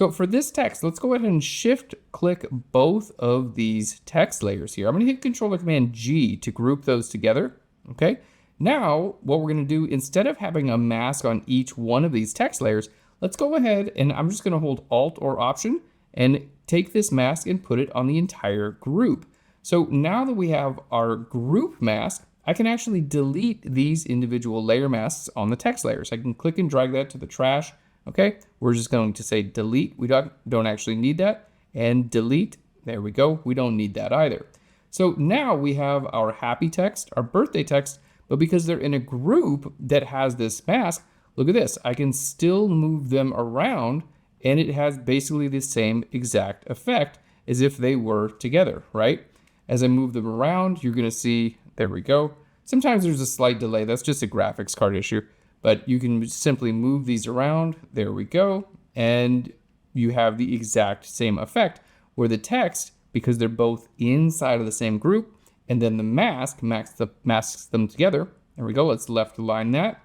So for this text, let's go ahead and shift click both of these text layers here. I'm going to hit Control or Command G to group those together. Okay. Now what we're going to do, instead of having a mask on each one of these text layers, let's go ahead and I'm just going to hold Alt or Option and take this mask and put it on the entire group. So now that we have our group mask, I can actually delete these individual layer masks on the text layers. I can click and drag that to the trash. Okay, we're just going to say delete. We don't actually need that. And delete. There we go. We don't need that either. So now we have our happy text, our birthday text, but because they're in a group that has this mask, look at this. I can still move them around and it has basically the same exact effect as if they were together, right? As I move them around, you're going to see, there we go. Sometimes there's a slight delay. That's just a graphics card issue. But you can simply move these around. There we go. And you have the exact same effect where the text, because they're both inside of the same group, and then the mask masks them together. There we go. Let's left align that.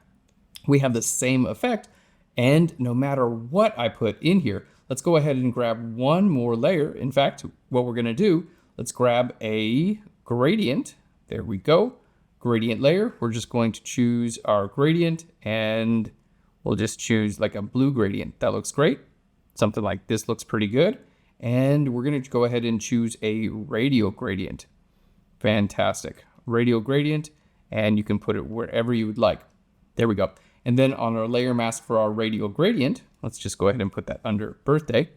We have the same effect. And no matter what I put in here, let's go ahead and grab one more layer. In fact, what we're going to do, let's grab a gradient. There we go. Gradient layer. We're just going to choose our gradient and we'll just choose like a blue gradient. That looks great. Something like this looks pretty good. And we're going to go ahead and choose a radial gradient. Fantastic. Radial gradient, and you can put it wherever you would like. There we go. And then on our layer mask for our radial gradient, let's just go ahead and put that under birthday.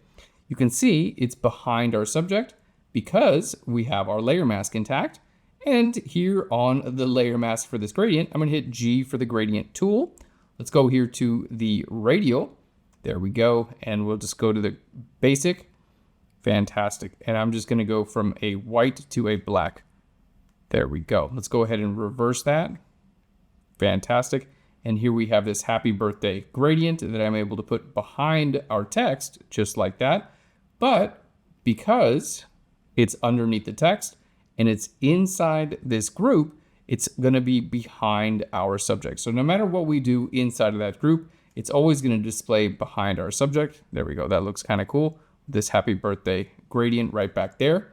You can see it's behind our subject because we have our layer mask intact. And here on the layer mask for this gradient, I'm going to hit G for the gradient tool. Let's go here to the radial. There we go. And we'll just go to the basic. Fantastic. And I'm just going to go from a white to a black. There we go. Let's go ahead and reverse that. Fantastic. And here we have this happy birthday gradient that I'm able to put behind our text just like that. But because it's underneath the text, and it's inside this group, it's going to be behind our subject. So no matter what we do inside of that group, it's always going to display behind our subject. There we go. That looks kind of cool. This happy birthday gradient right back there.